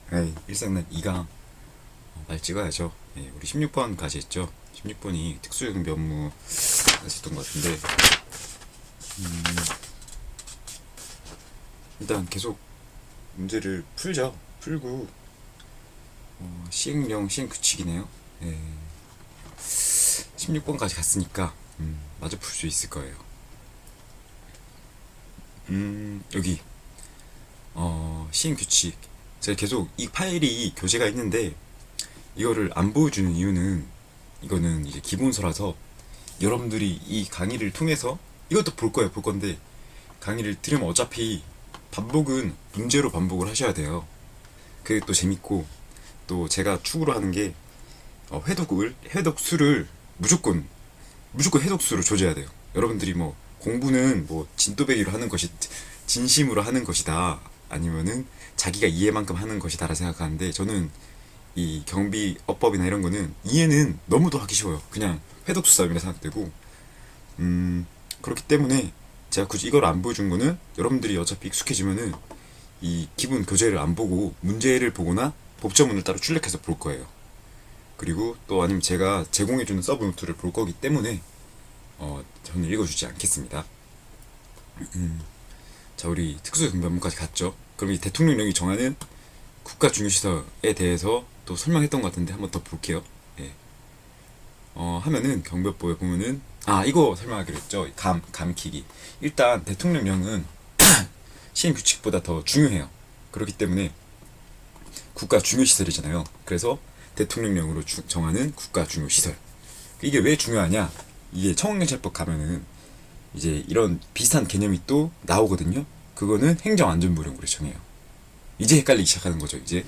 네, 일상난 2강 말 찍어야죠. 네, 우리 16번까지 했죠. 16번이 특수요금 업무 했었던 것 같은데 일단 계속 문제를 풀죠. 풀고 시행령 시행규칙이네요. 네, 16번까지 갔으니까 마저 풀 수 있을 거예요. 여기 시행규칙 제가 계속 이 파일이 교재가 있는데 이거를 안 보여주는 이유는 이거는 이제 기본서라서 여러분들이 이 강의를 통해서 이것도 볼 거예요. 볼 건데 강의를 들으면 어차피 반복은 문제로 반복을 하셔야 돼요. 그게 또 재밌고 또 제가 추구로 하는 게 회독수를 무조건 회독수로 조져야 돼요. 여러분들이 뭐 공부는 뭐 진또배기로 하는 것이 진심으로 하는 것이다 아니면은 자기가 이해만큼 하는 것이다라 생각하는데 저는 이 경비어법이나 이런 거는 이해는 너무도 하기 쉬워요. 그냥 회독수 싸움이라 생각되고 그렇기 때문에 제가 굳이 이걸 안 보여준 거는 여러분들이 어차피 익숙해지면은 이 기본 교재를 안 보고 문제를 보거나 법조문을 따로 출력해서 볼 거예요. 그리고 또 아니면 제가 제공해주는 서브 노트를 볼 거기 때문에 저는 읽어주지 않겠습니다. 자, 우리 특수경비업무까지 갔죠. 그럼 이 대통령령이 정하는 국가중요시설에 대해서 또 설명했던 것 같은데 한번 더 볼게요. 예. 하면은 경비업부에 보면은 이거 설명하기로 했죠. 감키기. 일단 대통령령은 시행규칙보다 더 중요해요. 그렇기 때문에 국가중요시설이잖아요. 그래서 대통령령으로 정하는 국가중요시설. 이게 왜 중요하냐? 이게 청원경찰법 가면은 이제 이런 비슷한 개념이 또 나오거든요. 그거는 행정안전부령으로 정해요. 이제 헷갈리기 시작하는 거죠. 이제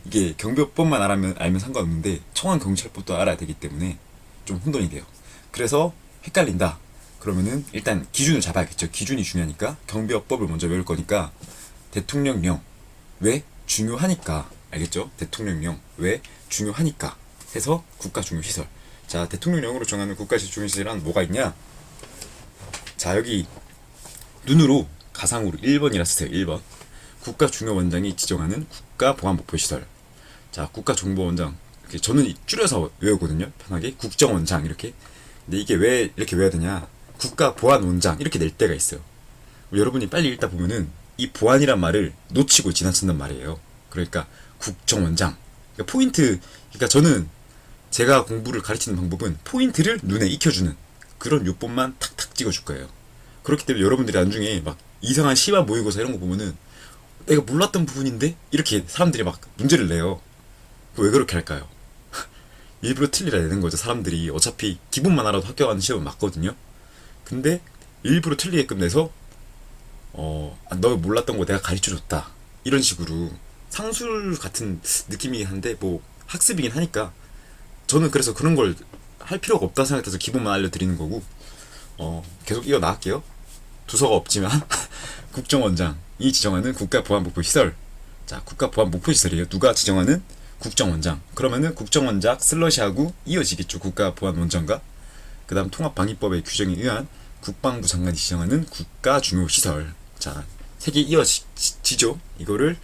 이게 경비법만 알면 상관없는데 청원경찰법도 알아야 되기 때문에 좀 혼돈이 돼요. 그래서 헷갈린다. 그러면은 일단 기준을 잡아야겠죠. 기준이 중요하니까 경비법을 먼저 외울 거니까 대통령령 왜 중요하니까 알겠죠? 대통령령 왜 중요하니까 해서 국가중요시설. 자, 대통령령으로 정하는 국가중요시설은 뭐가 있냐? 자, 여기 눈으로 가상으로 1번이라 쓰세요. 1번. 국가중요원장이 지정하는 국가보안목표시설. 자, 국가정보원장. 저는 줄여서 외우거든요. 편하게. 국정원장 이렇게. 근데 이게 왜 이렇게 외워야 되냐? 국가보안원장 이렇게 낼 때가 있어요. 여러분이 빨리 읽다 보면은 이 보안이란 말을 놓치고 지나친단 말이에요. 그러니까 국정원장. 그러니까 포인트. 그러니까 저는 제가 공부를 가르치는 방법은 포인트를 눈에 익혀주는 그런 요법만 탁탁 찍어줄 거예요. 그렇기 때문에 여러분들이 나중에 막 이상한 시와 모의고사 이런 거 보면은 내가 몰랐던 부분인데 이렇게 사람들이 막 문제를 내요. 왜 그렇게 할까요? 일부러 틀리라 내는 거죠. 사람들이 어차피 기본만 알아도 학교 가는 시험은 맞거든요. 근데 일부러 틀리게끔 내서 너 몰랐던 거 내가 가르쳐줬다 이런 식으로 상술 같은 느낌이긴 한데 뭐 학습이긴 하니까 저는 그래서 그런 걸 할 필요가 없다 생각해서 기본만 알려드리는 거고 계속 이어 나갈게요. 두서가 없지만 국정원장이 지정하는 국가보안목표시설. 자, 국가보안목표시설이에요. 누가 지정하는? 국정원장. 그러면은 국정원장 슬러시하고 이어지겠죠. 국가보안원장과 그 다음 통합방위법의 규정에 의한 국방부 장관이 지정하는 국가중요시설. 자, 세 개 이어지죠. 이거를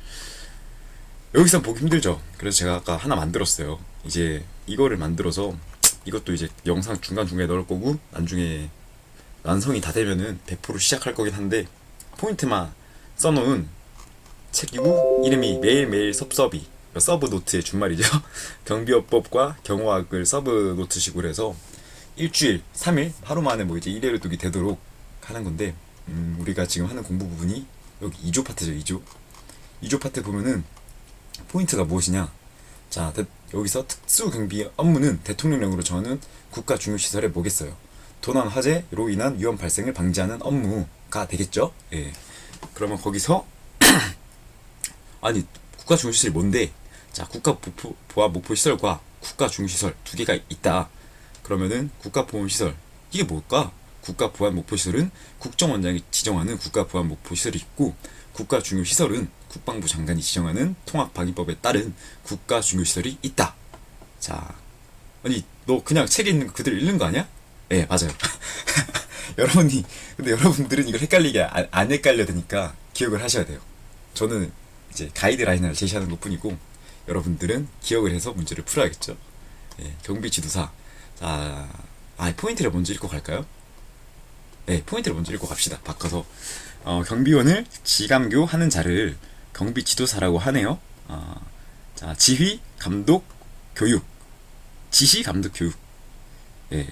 여기서 보기 힘들죠. 그래서 제가 아까 하나 만들었어요. 이제 이거를 만들어서 이것도 이제 영상 중간중간에 넣을 거고 나중에 완성이 다 되면은 100% 시작할 거긴 한데 포인트만 써놓은 책이고 이름이 매일매일 섭섭이 서브 노트의 준말이죠. 경비업법과 경호학을 서브 노트식으로 해서 일주일 3일 하루 만에 뭐 이제 일회로 두기 되도록 하는 건데 우리가 지금 하는 공부 부분이 여기 2조 파트죠. 2조 파트 보면은 포인트가 무엇이냐? 자, 여기서 특수경비 업무는 대통령령으로 정하는 국가중요시설에 뭐겠어요? 도난 화재로 인한 위험 발생을 방지하는 업무가 되겠죠? 예. 그러면 거기서 아니 국가중요시설이 뭔데? 자, 국가보안목표시설과 국가중요시설 두 개가 있다. 그러면은 국가보안시설 이게 뭘까? 국가보안목표시설은 국정원장이 지정하는 국가보안목표시설이 있고 국가중요시설은 국방부 장관이 지정하는 통합방위법에 따른 국가중요시설이 있다. 자, 아니 너 그냥 책에 있는 거 그대로 읽는 거 아니야? 예, 맞아요. 근데 여러분들은 이걸 헷갈리게 안 헷갈려 되니까 기억을 하셔야 돼요. 저는 이제 가이드라인을 제시하는 것 뿐이고 여러분들은 기억을 해서 문제를 풀어야겠죠. 예, 경비지도사. 자, 포인트를 먼저 읽고 갈까요? 네, 포인트를 먼저 읽고 갑시다. 바꿔서 경비원을 지감교하는 자를 경비지도사라고 하네요. 자, 지휘, 감독, 교육. 지시, 감독, 교육. 예,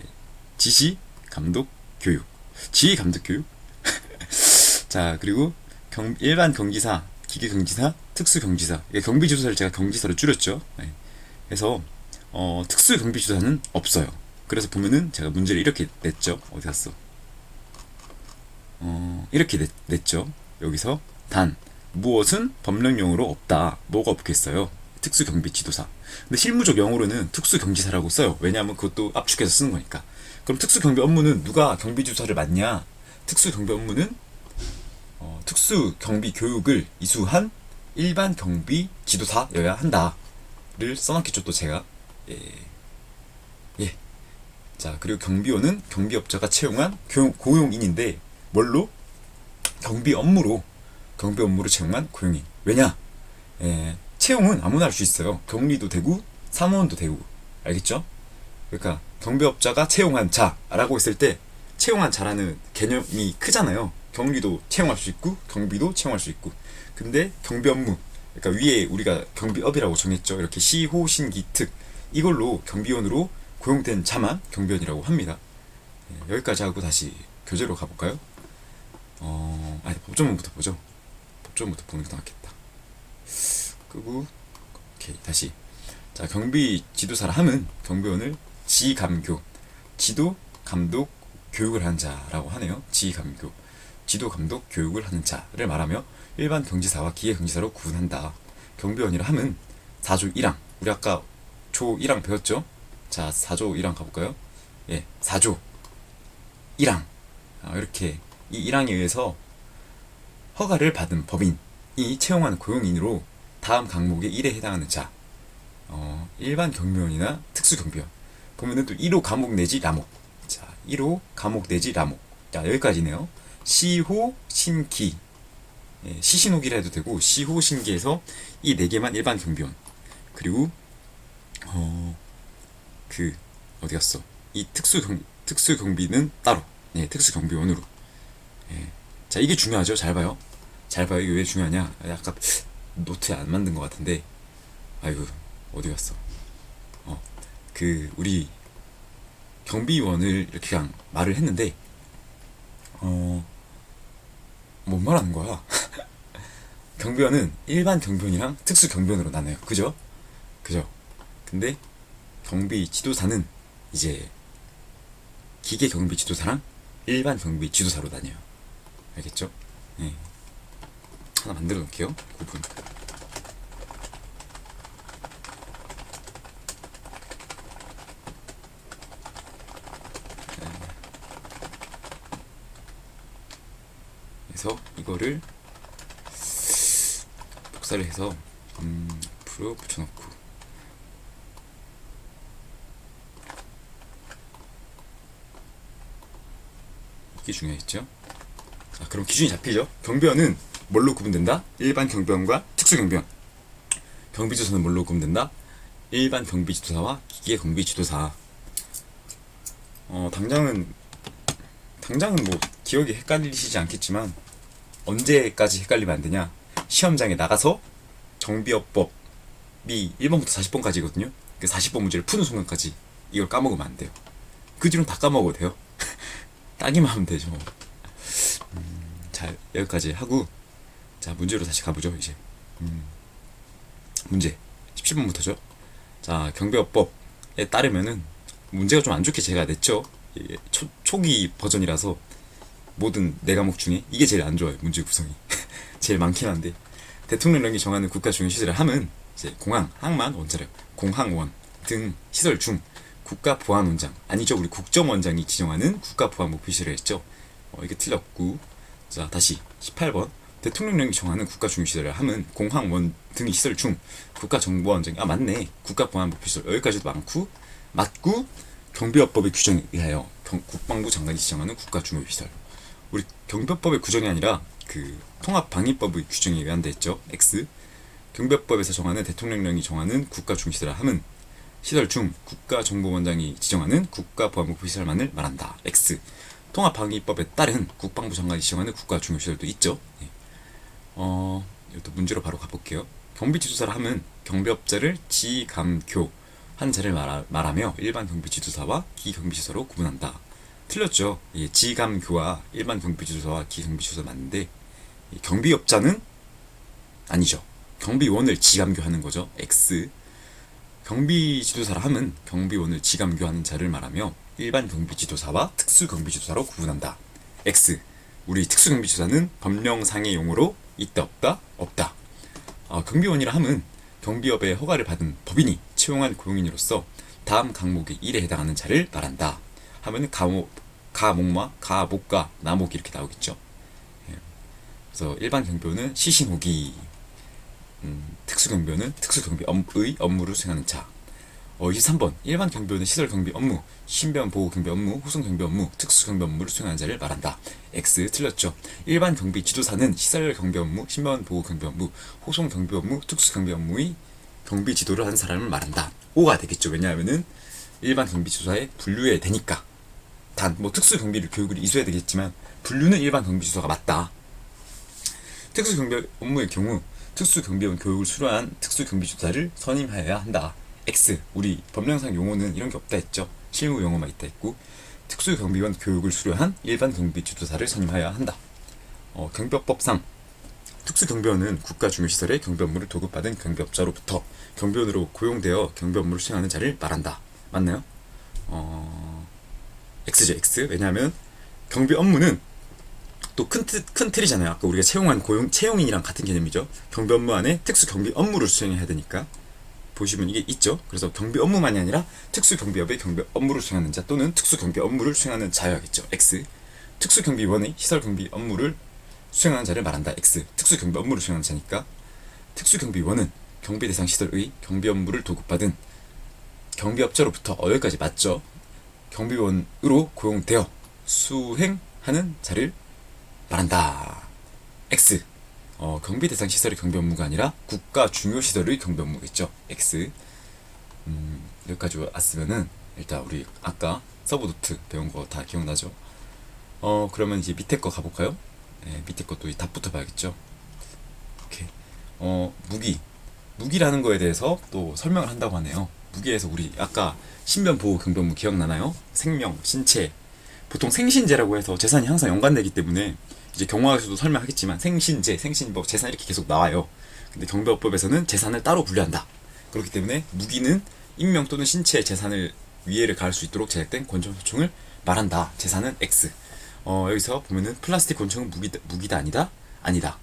지시, 감독, 교육. 지휘, 감독, 교육. 자, 그리고 일반 경기사, 기계 경지사, 특수 경지사. 경비지도사를 제가 경지사로 줄였죠. 네. 그래서 특수 경비지도사는 없어요. 그래서 보면은 제가 문제를 이렇게 냈죠. 어디 갔어? 이렇게 냈죠. 여기서 단 무엇은 법령용어로 없다. 뭐가 없겠어요? 특수 경비지도사. 근데 실무적 용어로는 특수 경지사라고 써요. 왜냐하면 그것도 압축해서 쓰는 거니까. 그럼 특수 경비 업무는 누가 경비지도사를 맡냐? 특수 경비 업무는 특수 경비 교육을 이수한 일반 경비 지도사여야 한다를 써놨겠죠. 또 제가 예. 자, 그리고 경비원은 경비업자가 채용한 고용인인데 뭘로? 경비 업무로 채용한 고용인. 왜냐? 채용은 아무나 할 수 있어요. 경리도 되고 사무원도 되고. 알겠죠? 그러니까 경비업자가 채용한 자라고 했을 때 채용한 자라는 개념이 크잖아요. 경리도 채용할 수 있고 경비도 채용할 수 있고. 근데 경비 업무, 그러니까 위에 우리가 경비업이라고 정했죠. 이렇게 시, 호, 신, 기, 특, 이걸로 경비원으로 고용된 자만 경비원이라고 합니다. 여기까지 하고 다시 교재로 가볼까요? 법조문부터 보죠. 법조문부터 보는 게 낫겠다. 끄고 오케이, 다시. 자, 경비 지도사라 함은 경비원을 지감교, 지도, 감독, 교육을 하는 자라고 하네요. 지감교, 지도, 감독, 교육을 하는 자를 말하며 일반 경지사와 기계 경지사로 구분한다. 경비원이라 함은 4조 1항, 우리 아까 조 1항 배웠죠? 자, 4조 1항 가볼까요? 예, 4조 1항. 이렇게 이 1항에 의해서 허가를 받은 법인이 채용한 고용인으로 다음 항목의 1에 해당하는 자, 일반 경비원이나 특수 경비원. 보면은 또 1호 감옥 내지 라목. 자, 1호 감옥 내지 라목. 자, 여기까지네요. 시호, 신기. 시신호기라 해도 되고 시호, 신기에서 이 4개만 일반 경비원. 그리고 어디 갔어? 이 특수 경비는 따로. 네, 특수 경비원으로. 자, 이게 중요하죠. 잘 봐요. 잘 봐요. 이게 왜 중요하냐? 아까 노트에 안 만든 것 같은데. 아이고, 어디 갔어? 우리 경비원을 이렇게 그냥 말을 했는데, 뭔 말하는 거야? 경비원은 일반 경비원이랑 특수 경비원으로 나눠요. 그죠? 근데 경비 지도사는 이제 기계 경비 지도사랑 일반 경비 지도사로 나뉘어요. 알겠죠? 네. 하나 만들어 놓을게요. 구분. 그래서 이거를 복사를 해서 앞으로 붙여놓고, 이게 중요했죠. 자, 그럼 기준이 잡히죠. 경비원은 뭘로 구분된다? 일반 경비원과 특수 경비원. 경비지도사는 뭘로 구분된다? 일반 경비지도사와 기계 경비지도사. 당장은 뭐 기억이 헷갈리시지 않겠지만 언제까지 헷갈리면 안 되냐? 시험장에 나가서 정비업법이 1번부터 40번까지거든요. 그 40번 문제를 푸는 순간까지 이걸 까먹으면 안 돼요. 그 뒤로는 다 까먹어도 돼요. 따기만 하면 되죠. 자, 여기까지 하고, 자, 문제로 다시 가보죠. 이제 문제 17번부터죠. 자, 경비업법에 따르면은 문제가 좀 안 좋게 제가 냈죠. 초기 버전이라서 모든 4과목 중에 이게 제일 안 좋아요. 문제 구성이 제일 많긴 한데, 대통령령이 정하는 국가 중요 시설의 함은 이제 공항, 항만, 원자력, 공항원 등 시설 중 국가보안원장, 아니죠, 우리 국정원장이 지정하는 국가보안 목표시설을 했죠. 이게 틀렸고. 자, 다시 18번. 대통령령이 정하는 국가 중요시설을 함은 공항원 등 시설 중 국가정보원장이, 맞네, 국가보안 목표시설. 여기까지도 많고 맞고, 경비업법의 규정에 의하여 국방부 장관이 지정하는 국가 중요시설. 우리 경비업법의 규정이 아니라 통합방위법의 규정에 의한 데 했죠. X. 경비법에서 정하는 대통령령이 정하는 국가중시설을 함은 시설 중 국가정보원장이 지정하는 국가보안부 시설만을 말한다. X. 통합방위법에 따른 국방부 장관이 지정하는 국가중요시설도 있죠. 예. 이것도 문제로 바로 가볼게요. 경비지도사를 함은 경비업자를 지감교한 자를 말하며 일반 경비지도사와 기경비지도사로 구분한다. 틀렸죠. 예, 지감교와 일반 경비지도사와 기경비지도사 맞는데 경비업자는 아니죠. 경비원을 지감교하는 거죠. X. 경비지도사라 함은 경비원을 지감교하는 자를 말하며 일반 경비지도사와 특수경비지도사로 구분한다. X. 우리 특수경비지도사는 법령상의 용어로 있다 없다? 없다. 경비원이라 함은 경비업의 허가를 받은 법인이 채용한 고용인으로서 다음 강목의 1에 해당하는 자를 말한다. 하면 가목마, 가목가, 나목 이렇게 나오겠죠. 예. 그래서 일반 경비원은 시신호기, 특수경비원은 특수경비의 업무를 수행하는 자. 23번 일반 경비원은 시설 경비 업무, 신변 보호 경비 업무, 후송 경비 업무, 특수 경비 업무를 수행하는 자를 말한다. X. 틀렸죠. 일반 경비 지도사는 시설 경비 업무, 신변 보호 경비 업무, 후송 경비 업무, 특수 경비 업무의 경비 지도를 하는 사람을 말한다. O가 되겠죠. 왜냐하면은 일반 경비 지도사에 분류해야 되니까. 단 뭐 특수 경비를 교육을 이수해야 되겠지만 분류는 일반 경비 지도사가 맞다. 특수 경비 업무의 경우 특수 경비원 교육을 수료한 특수 경비 지도사를 선임하여야 한다. X. 우리 법령상 용어는 이런 게 없다 했죠. 실무 용어만 있다 했고 특수경비원 교육을 수료한 일반 경비지도사를 선임하여야 한다. 경비법상 특수경비원은 국가중요시설의 경비 업무를 도급받은 경비업자로부터 경비원으로 고용되어 경비 업무를 수행하는 자를 말한다. 맞나요? X죠. X. 왜냐하면 경비 업무는 또 큰 틀이잖아요. 아까 우리가 채용한 채용인이랑 같은 개념이죠. 경비 업무 안에 특수 경비 업무를 수행해야 되니까 보시면 이게 있죠. 그래서 경비 업무만이 아니라 특수 경비업의 경비 업무를 수행하는 자 또는 특수 경비 업무를 수행하는 자여야겠죠. X. 특수 경비원의 시설 경비 업무를 수행하는 자를 말한다. X. 특수 경비 업무를 수행하는 자니까 특수 경비원은 경비 대상 시설의 경비 업무를 도급받은 경비업자로부터 여기까지 맞죠. 경비원으로 고용되어 수행하는 자를 말한다. X. 경비 대상 시설의 경비 업무가 아니라 국가 중요 시설의 경비 업무겠죠. X. 여기까지 왔으면은 일단 우리 아까 서브 노트 배운 거 다 기억나죠? 그러면 이제 밑에 거 가볼까요? 네, 밑에 것도 답부터 봐야겠죠. 오케이. 무기라는 거에 대해서 또 설명을 한다고 하네요. 무기에서 우리 아까 신변보호 경비 업무 기억나나요? 생명, 신체. 보통 생신제라고 해서 재산이 항상 연관되기 때문에 이제 경호학에서도 설명하겠지만 생신제, 생신법, 재산 이렇게 계속 나와요. 근데 경비법에서는 재산을 따로 분류한다. 그렇기 때문에 무기는 인명 또는 신체 재산을 위해를 가할 수 있도록 제작된 권총소총을 말한다. 재산은 X. 여기서 보면은 플라스틱 권총은 무기다 아니다? 아니다.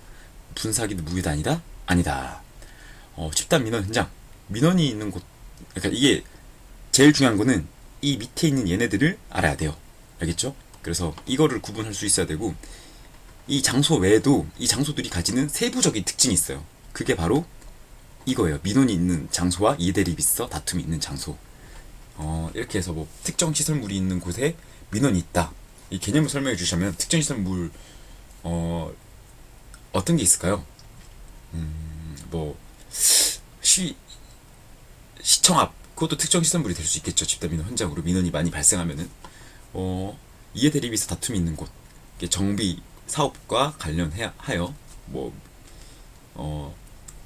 분사기도 무기다 아니다? 아니다. 집단 민원 현장. 민원이 있는 곳. 그러니까 이게 제일 중요한 거는 이 밑에 있는 얘네들을 알아야 돼요. 알겠죠? 그래서 이거를 구분할 수 있어야 되고 이 장소 외에도 이 장소들이 가지는 세부적인 특징이 있어요. 그게 바로 이거예요. 민원이 있는 장소와 이해대립이 있어 다툼이 있는 장소. 이렇게 해서 뭐 특정 시설물이 있는 곳에 민원이 있다. 이 개념을 설명해 주시면 특정 시설물 어떤 게 있을까요? 뭐 시청 앞 그것도 특정 시설물이 될 수 있겠죠. 집단 민원 현장으로 민원이 많이 발생하면은 이해대립이 있어 다툼이 있는 곳. 정비 사업과 관련하여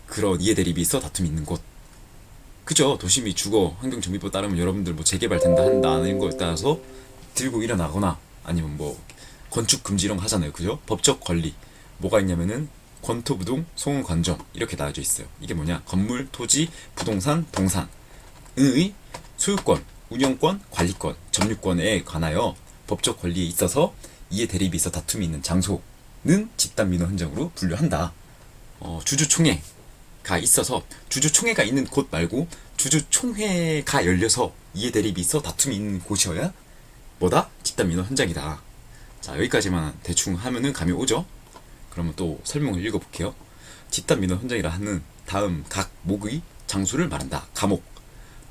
그런 이해대립이 있어 다툼이 있는 곳. 그죠? 도시미 주거 환경정비법 따르면 여러분들 뭐 재개발 된다 한다 하는 거에 따라서 들고 일어나거나 아니면 뭐 건축 금지 이런 거 하잖아요. 그죠? 법적 권리 뭐가 있냐면은 권토부동 소음관점 이렇게 나눠져 있어요. 이게 뭐냐? 건물, 토지, 부동산, 동산의 소유권, 운영권, 관리권, 점유권에 관하여 법적 권리에 있어서 이해 대립이 있어 다툼이 있는 장소는 집단 민원 현장으로 분류한다. 주주총회가 있어서 주주총회가 있는 곳 말고 주주총회가 열려서 이해 대립이 있어 다툼이 있는 곳이어야 뭐다? 집단 민원 현장이다. 자, 여기까지만 대충 하면은 감이 오죠? 그러면 또 설명을 읽어볼게요. 집단 민원 현장이라 하는 다음 각 목의 장소를 말한다. 가목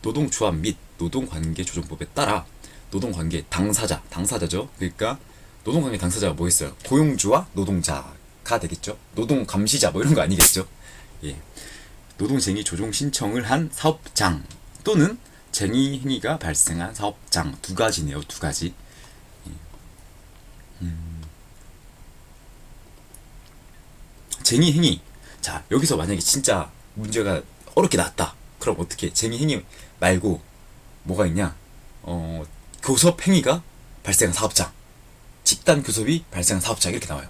노동조합 및 노동관계조정법에 따라 노동관계 당사자죠. 그러니까 노동관계 당사자가 뭐겠어요? 고용주와 노동자가 되겠죠. 노동감시자 뭐 이런 거 아니겠죠. 예. 노동쟁의 조정 신청을 한 사업장 또는 쟁의 행위가 발생한 사업장 두 가지네요. 두 가지. 쟁의 행위. 자, 여기서 만약에 진짜 문제가 어렵게 나왔다. 그럼 어떻게? 쟁의 행위 말고 뭐가 있냐? 교섭 행위가 발생한 사업장, 집단 교섭이 발생한 사업장 이렇게 나와요.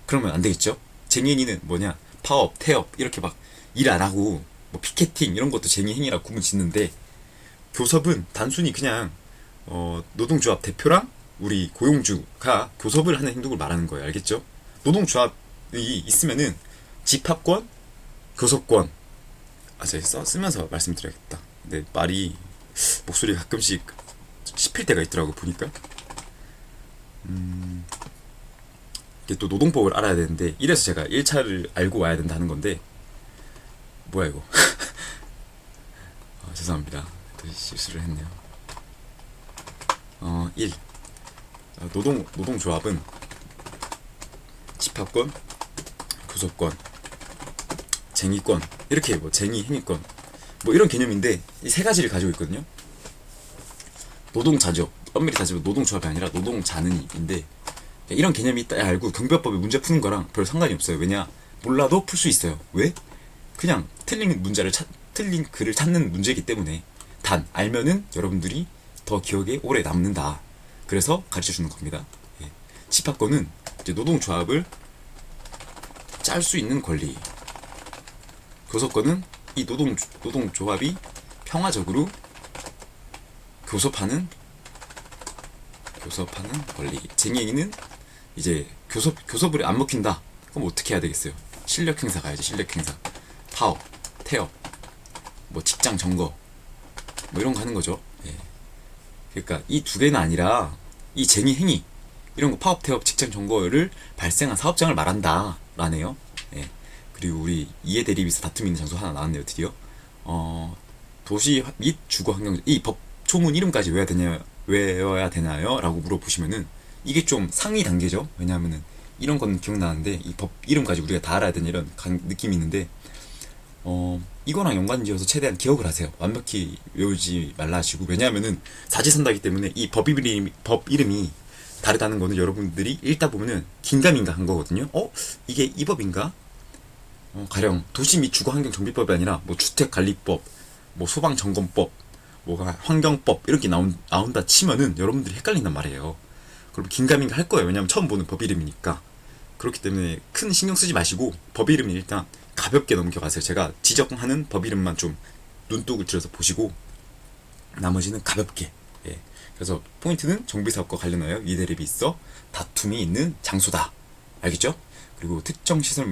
그러면 안 되겠죠? 쟁의 행위는 뭐냐? 파업, 태업 이렇게 막 일 안 하고 뭐 피켓팅 이런 것도 쟁의 행위라고 구분 짓는데 교섭은 단순히 그냥 노동조합 대표랑 우리 고용주가 교섭을 하는 행동을 말하는 거예요. 알겠죠? 노동조합이 있으면은 집합권, 교섭권. 제가 쓰면서 말씀드려야겠다. 근데 말이 목소리가 가끔씩 씹힐 때가 있더라고 보니까. 이게 또 노동법을 알아야 되는데 이래서 제가 1차를 알고 와야 된다는 건데 뭐야 이거. 죄송합니다. 또 실수를 했네요. 1. 노동조합은 집합권, 교섭권, 쟁의권 이렇게 뭐 쟁의, 행위권 뭐 이런 개념인데 이 세 가지를 가지고 있거든요. 노동자죠. 엄밀히 따지면 노동조합이 아니라 노동자는인데 이런 개념이 있다 알고 경비법에 문제 푸는 거랑 별 상관이 없어요. 왜냐? 몰라도 풀 수 있어요. 왜? 그냥 틀린 글을 찾는 문제이기 때문에. 단 알면은 여러분들이 더 기억에 오래 남는다. 그래서 가르쳐 주는 겁니다. 예. 집합권은 이제 노동조합을 짤 수 있는 권리. 교섭권은 이 노동조합이 평화적으로 교섭하는 권리. 쟁의행위는 이제 교섭을 안 먹힌다. 그럼 어떻게 해야 되겠어요? 실력 행사 가야지. 실력 행사. 파업, 태업, 뭐 직장 점거, 뭐 이런 거 하는 거죠. 예. 그러니까 이 두 개는 아니라 이 쟁의 행위 이런 거 파업, 태업, 직장 점거를 발생한 사업장을 말한다 라네요. 예. 그리고 우리 이해 대립에서 다툼이 있는 장소 하나 나왔네요. 드디어 도시 및 주거 환경 이 법 초문 이름까지 외워야 되나요? 라고 물어보시면은 이게 좀 상위 단계죠. 왜냐하면은 이런 건 기억나는데 이 법 이름까지 우리가 다 알아야 되는 이런 느낌이 있는데 이거랑 연관지어서 최대한 기억을 하세요. 완벽히 외우지 말라 하시고. 왜냐하면은 사지선다기 때문에 이 법 이름이 다르다는 거는 여러분들이 읽다 보면은 긴가민가 한 거거든요. 이게 이 법인가? 가령 도시 및 주거환경 정비법이 아니라 뭐 주택관리법, 뭐 소방점검법, 뭐가 환경법 이렇게 나온다 치면은 여러분들이 헷갈린단 말이에요. 그럼 긴가민가 할 거예요. 왜냐면 처음 보는 법 이름이니까. 그렇기 때문에 큰 신경 쓰지 마시고 법 이름은 일단 가볍게 넘겨가세요. 제가 지적하는 법 이름만 좀 눈독을 들여서 보시고 나머지는 가볍게. 예. 그래서 포인트는 정비사업과 관련하여 이대립이 있어 다툼이 있는 장소다. 알겠죠? 그리고 특정 시설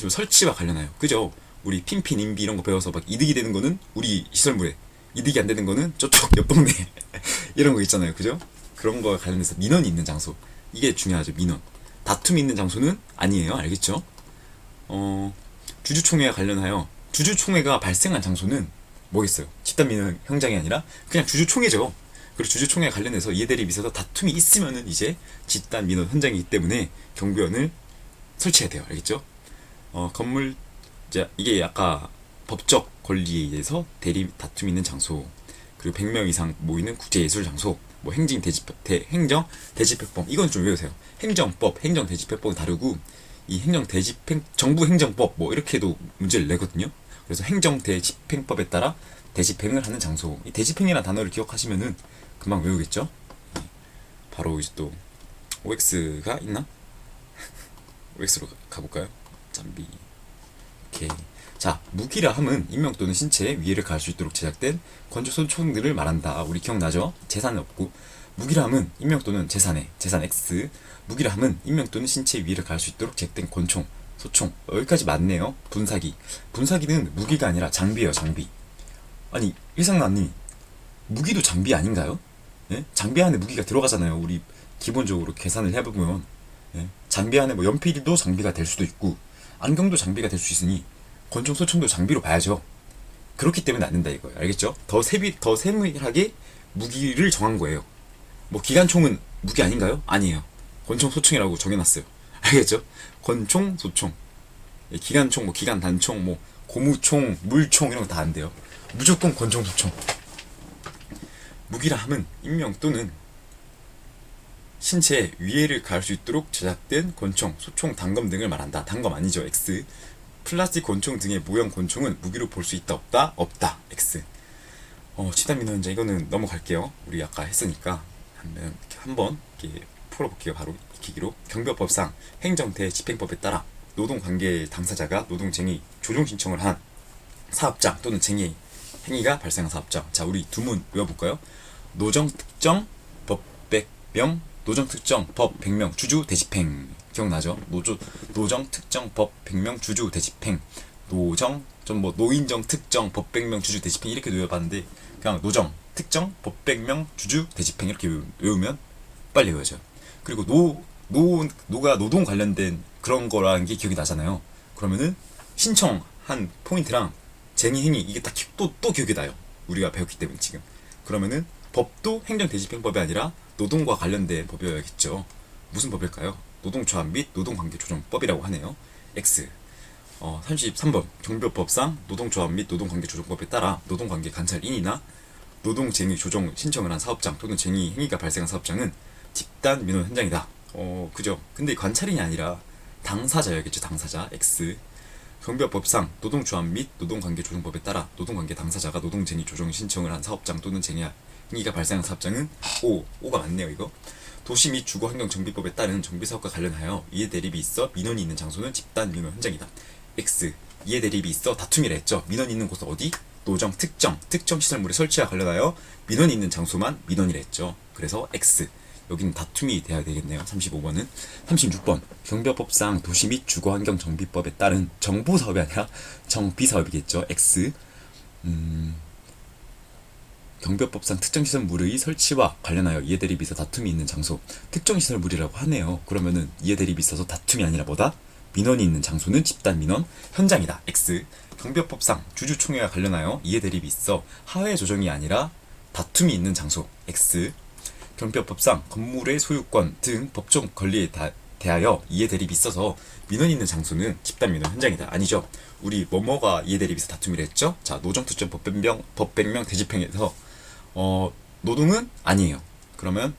설치와 관련하여. 그죠? 우리 핀핀 인비 이런 거 배워서 막 이득이 되는 거는 우리 시설물에, 이득이 안 되는 거는 저쪽 옆 동네 이런 거 있잖아요. 그죠? 그런 거 관련해서 민원이 있는 장소. 이게 중요하죠. 민원. 다툼이 있는 장소는 아니에요. 알겠죠? 주주총회와 관련하여 주주총회가 발생한 장소는 뭐겠어요? 집단민원 현장이 아니라 그냥 주주총회죠. 그리고 주주총회와 관련해서 이해대립이 있어서 다툼이 있으면은 이제 집단민원 현장이기 때문에 경비원을 설치해야 돼요. 알겠죠? 건물 이게 아까 법적 권리에 의해서 대립 다툼이 있는 장소, 그리고 100명 이상 모이는 국제예술 장소, 뭐 행정 대집행법 이건 좀 외우세요. 행정법, 행정 대집행법은 다르고 이 정부 행정법 뭐 이렇게도 문제를 내거든요. 그래서 행정 대집행법에 따라 대집행을 하는 장소. 이 대집행이라는 단어를 기억하시면은 금방 외우겠죠. 바로 이제 또 OX가 있나? OX로 가볼까요? 잠비. 오케이. 자, 무기라 함은 인명 또는 신체에 위해를 가할 수 있도록 제작된 건조선 총들을 말한다. 우리 기억나죠? 재산은 없고. 무기라 함은 인명 또는 재산 X. 무기라 함은 인명 또는 신체에 위해를 가할 수 있도록 제작된 권총, 소총. 여기까지 맞네요. 분사기는 무기가 아니라 장비예요. 장비. 아니, 일상나님 무기도 장비 아닌가요? 예? 장비 안에 무기가 들어가잖아요. 우리 기본적으로 계산을 해보면. 예? 장비 안에 뭐 연필도 장비가 될 수도 있고 안경도 장비가 될 수 있으니 권총, 소총도 장비로 봐야죠. 그렇기 때문에 안 된다 이거예요. 알겠죠? 더 세밀하게 무기를 정한 거예요. 뭐 기관총은 무기 아닌가요? 아니에요. 권총, 소총이라고 정해놨어요. 알겠죠? 권총, 소총. 예, 기관총, 뭐 기관단총, 뭐 고무총, 물총 이런 거 다 안 돼요. 무조건 권총, 소총. 무기라 함은 인명 또는 신체에 위해를 가할 수 있도록 제작된 권총, 소총, 단검 등을 말한다. 단검 아니죠. X. 플라스틱 권총 등의 모형 권총은 무기로 볼 수 있다 없다? 없다. X. 집단 민원 현장 이거는 넘어갈게요. 우리 아까 했으니까 한번 이렇게 풀어볼게요. 바로 익히기로. 경비법상 행정대 집행법에 따라 노동관계 당사자가 노동쟁의 조정 신청을 한 사업장 또는 쟁의 행위가 발생한 사업장. 자, 우리 두 문 외워볼까요? 노정특정 법백명 노정특정 법백명 주주 대집행 기억나죠? 노정특정 법백명 주주 대집행 노정 좀 뭐 노인정 특정 법백명 주주 대집행 이렇게 외워봤는데 그냥 노정 특정 법백명 주주 대집행 이렇게 외우면 빨리 외워져요. 그리고 노가 노동 관련된 그런 거라는 게 기억이 나잖아요. 그러면은 신청한 포인트랑 쟁의 행위 이게 딱 또 기억이 나요. 우리가 배웠기 때문에 지금. 그러면은 법도 행정대집행법이 아니라 노동과 관련된 법이어야겠죠. 무슨 법일까요? 노동조합 및 노동관계조정법이라고 하네요. X. 33번 경비법상 노동조합 및 노동관계조정법에 따라 노동관계 관찰인이나 노동쟁의 조정 신청을 한 사업장 또는 쟁의 행위가 발생한 사업장은 집단 민원 현장이다. 그죠? 근데 관찰인이 아니라 당사자여야겠죠. 당사자. X. 경비법상 노동조합 및 노동관계조정법에 따라 노동관계 당사자가 노동쟁의 조정 신청을 한 사업장 또는 쟁의 행위가 발생한 사업장은 O가 맞네요. 이거. 도시 및 주거환경정비법에 따른 정비사업과 관련하여 이해 대립이 있어 민원이 있는 장소는 집단 민원 현장이다. X. 이해 대립이 있어 다툼이라 했죠. 민원이 있는 곳은 어디? 노정 특정 시설물의 설치와 관련하여 민원이 있는 장소만 민원이라 했죠. 그래서 X. 여기는 다툼이 돼야 되겠네요. 35번은. 36번 경비법상 도시 및 주거환경정비법에 따른 정보사업이 아니라 정비사업이겠죠. X. 경비법상 특정시설물의 설치와 관련하여 이해대립이 있어 다툼이 있는 장소. 특정시설물이라고 하네요. 그러면은 이해대립이 있어서 다툼이 아니라 뭐다? 민원이 있는 장소는 집단민원 현장이다. X. 경비법상 주주총회와 관련하여 이해대립이 있어 하회 조정이 아니라 다툼이 있는 장소. X. 경비법상 건물의 소유권 등 법적 권리에 대하여 이해대립이 있어서 민원이 있는 장소는 집단민원 현장이다. 아니죠. 우리 뭐뭐가 이해대립이 있어 다툼이라 했죠. 자, 노정특정 법백명 대집행에서 노동은 아니에요. 그러면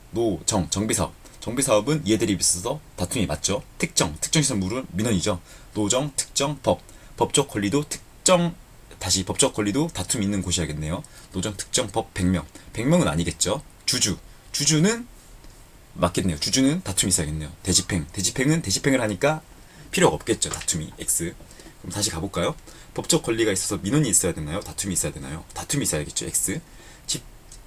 정비사업은 이해대립이 있어서 다툼이 맞죠. 특정시설물은 민원이죠. 노정, 특정, 법적 권리도 법적 권리도 다툼이 있는 곳이야겠네요. 노정, 특정, 백명은 아니겠죠. 주주는 맞겠네요. 주주는 다툼이 있어야겠네요. 대집행을 하니까 필요가 없겠죠. 다툼이. X. 그럼 다시 가볼까요? 법적 권리가 있어서 민원이 있어야 되나요? 다툼이 있어야 되나요? 다툼이 있어야겠죠. X.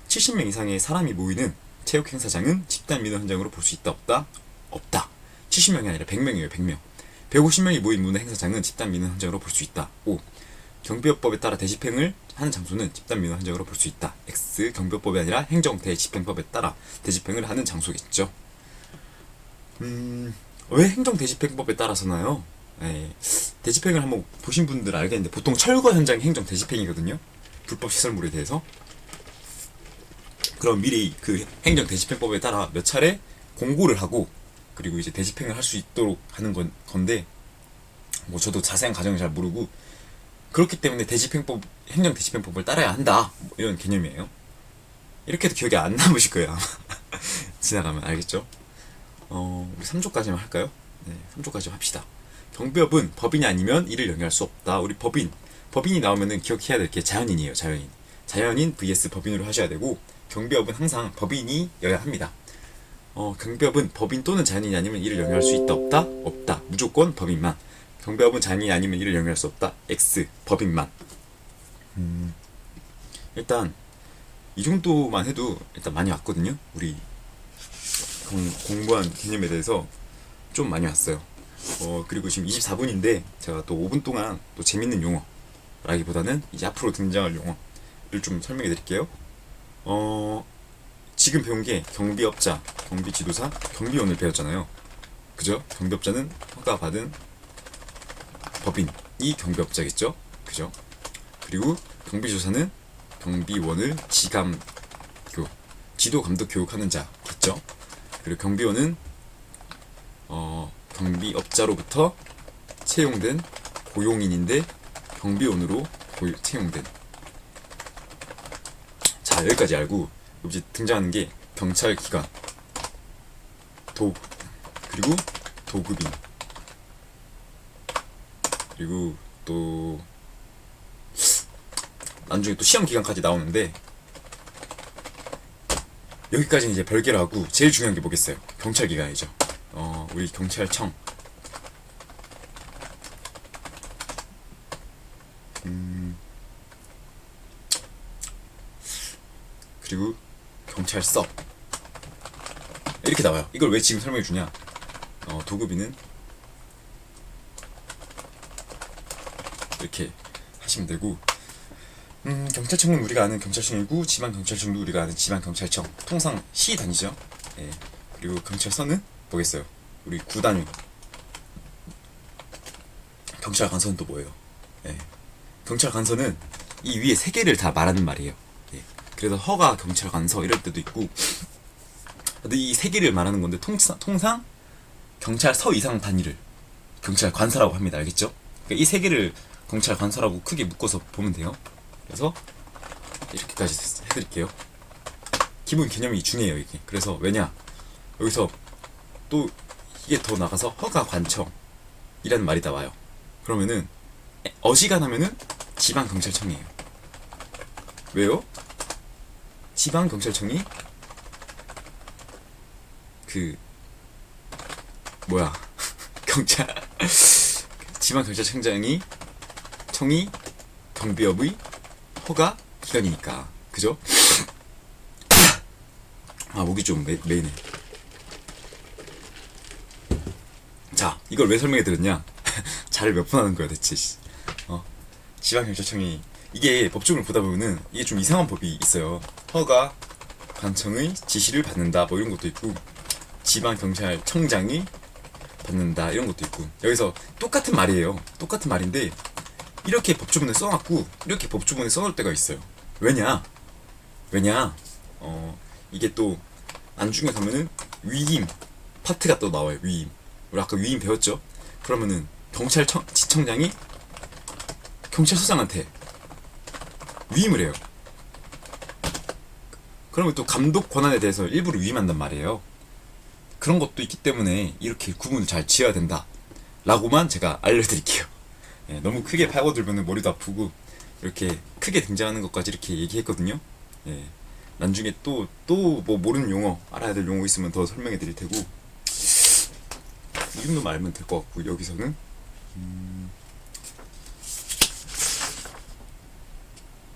70명 이상의 사람이 모이는 체육 행사장은 집단 민원 현장으로 볼 수 있다 없다? 없다. 70명이 아니라 100명이에요. 100명. 150명이 모인 문화 행사장은 집단 민원 현장으로 볼 수 있다. 5. 경비법에 따라 대집행을 하는 장소는 집단 민원 현장으로 볼 수 있다. X. 경비법이 아니라 행정대집행법에 따라 대집행을 하는 장소겠죠. 왜 행정대집행법에 따라서나요? 대집행을 한번 보신 분들 알겠는데 보통 철거 현장이 행정대집행이거든요. 불법 시설물에 대해서. 그럼 미리 그 행정대집행법에 따라 몇 차례 공고를 하고 그리고 이제 대집행을 할 수 있도록 하는 건데 뭐 저도 자세한 과정을 잘 모르고 그렇기 때문에 행정대집행법을 따라야 한다 뭐 이런 개념이에요. 이렇게 해도 기억이 안 남으실 거예요 아마. 지나가면 알겠죠? 우리 3조까지만 할까요? 네, 3조까지 합시다. 경비업은 법인이 아니면 이를 영위할 수 없다. 우리 법인이 나오면은 기억해야 될 게 자연인이에요. 자연인 vs 법인으로 하셔야 되고 경비업은 항상 법인이어야 합니다. 경비업은 법인 또는 자연인이 아니면 이를 영위할 수 있다 없다? 없다. 무조건 법인만. 경비업은 자연인이 아니면 이를 영위할 수 없다. X. 법인만. 일단 이 정도만 해도 일단 많이 왔거든요. 우리 공부한 개념에 대해서 좀 많이 왔어요. 그리고 지금 24분인데 제가 또 5분 동안 또 재밌는 용어라기보다는 이제 앞으로 등장할 용어를 좀 설명해 드릴게요. 지금 배운 게 경비업자, 경비지도사, 경비원을 배웠잖아요. 그죠? 경비업자는 허가받은 법인이 경비업자겠죠? 그죠? 그리고 경비조사는 경비원을 지도 감독 교육하는 자겠죠? 그리고 경비원은 경비업자로부터 채용된 고용인인데 경비원으로 채용된. 자, 여기까지 알고 이제 등장하는 게 경찰 기관, 그리고 도급인, 그리고 또 나중에 또 시험 기간까지 나오는데, 여기까지는 이제 별개로 하고 제일 중요한 게 뭐겠어요? 경찰 기관이죠. 우리 경찰청. 그리고 경찰서 이렇게 나와요. 이걸 왜 지금 설명해 주냐? 도급인은 이렇게 하시면 되고, 경찰청은 우리가 아는 경찰청이고, 지방경찰청도 우리가 아는 지방경찰청, 통상 시 단위죠. 예. 그리고 경찰서는 뭐겠어요? 우리 구 단위. 경찰관서는 또 뭐예요? 예. 경찰관서는 이 위에 세 개를 다 말하는 말이에요. 예. 그래서 허가 경찰관서 이럴 때도 있고, 근데 이 세 개를 말하는 건데 통상 경찰서 이상 단위를 경찰관서라고 합니다. 알겠죠? 그러니까 이 세 개를 경찰관서라고 크게 묶어서 보면 돼요. 그래서 이렇게까지 해드릴게요. 기본 개념이 중요해요, 이게. 그래서 왜냐, 여기서 또 이게 더 나가서 허가관청이라는 말이 나와요. 그러면은 어지간하면은 지방경찰청이에요. 왜요? 지방경찰청이 지방경찰청장이 경비업의 허가 기관이니까. 그죠? 목이 좀 메이네. 자, 이걸 왜 설명해 드렸냐? 잘을 몇 번 하는 거야 대체. 지방경찰청이, 이게 법조문을 보다 보면은 이게 좀 이상한 법이 있어요. 허가 관청의 지시를 받는다 뭐 이런 것도 있고, 지방경찰청장이 받는다 이런 것도 있고, 여기서 똑같은 말이에요. 똑같은 말인데 이렇게 법조문에 써놨고 이렇게 법조문에 써놓을 때가 있어요. 왜냐 이게 또 안중에 가면은 위임 파트가 또 나와요. 위임. 우리 아까 위임 배웠죠? 그러면은 지청장이 경찰서장한테 위임을 해요. 그러면 또 감독 권한에 대해서 일부러 위임한단 말이에요. 그런 것도 있기 때문에 이렇게 구분을 잘 지어야 된다 라고만 제가 알려드릴게요. 예, 너무 크게 파고들면 머리도 아프고, 이렇게 크게 등장하는 것까지 이렇게 얘기했거든요. 예, 나중에 또 뭐 모르는 용어, 알아야 될 용어 있으면 더 설명해 드릴 테고, 이 정도만 알면 될 것 같고, 여기서는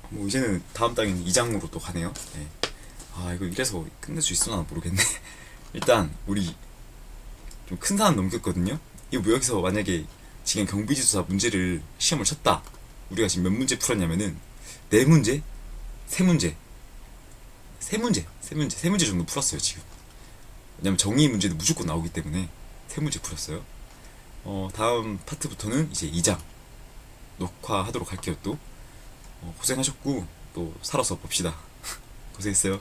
뭐 이제는 다음 단계는 2장으로 또 가네요. 예. 이거 이래서 끝낼 수 있으나 모르겠네. 일단 우리 좀 큰 산은 넘겼거든요. 이거 뭐 여기서 만약에 지금 경비지도사 문제를 시험을 쳤다. 우리가 지금 몇 문제 풀었냐면은 4문제? 3문제 정도 풀었어요 지금. 왜냐면 정의 문제도 무조건 나오기 때문에 3문제 풀었어요. 다음 파트부터는 이제 2장 녹화하도록 할게요. 또 고생하셨고 또 살아서 봅시다. 고생했어요.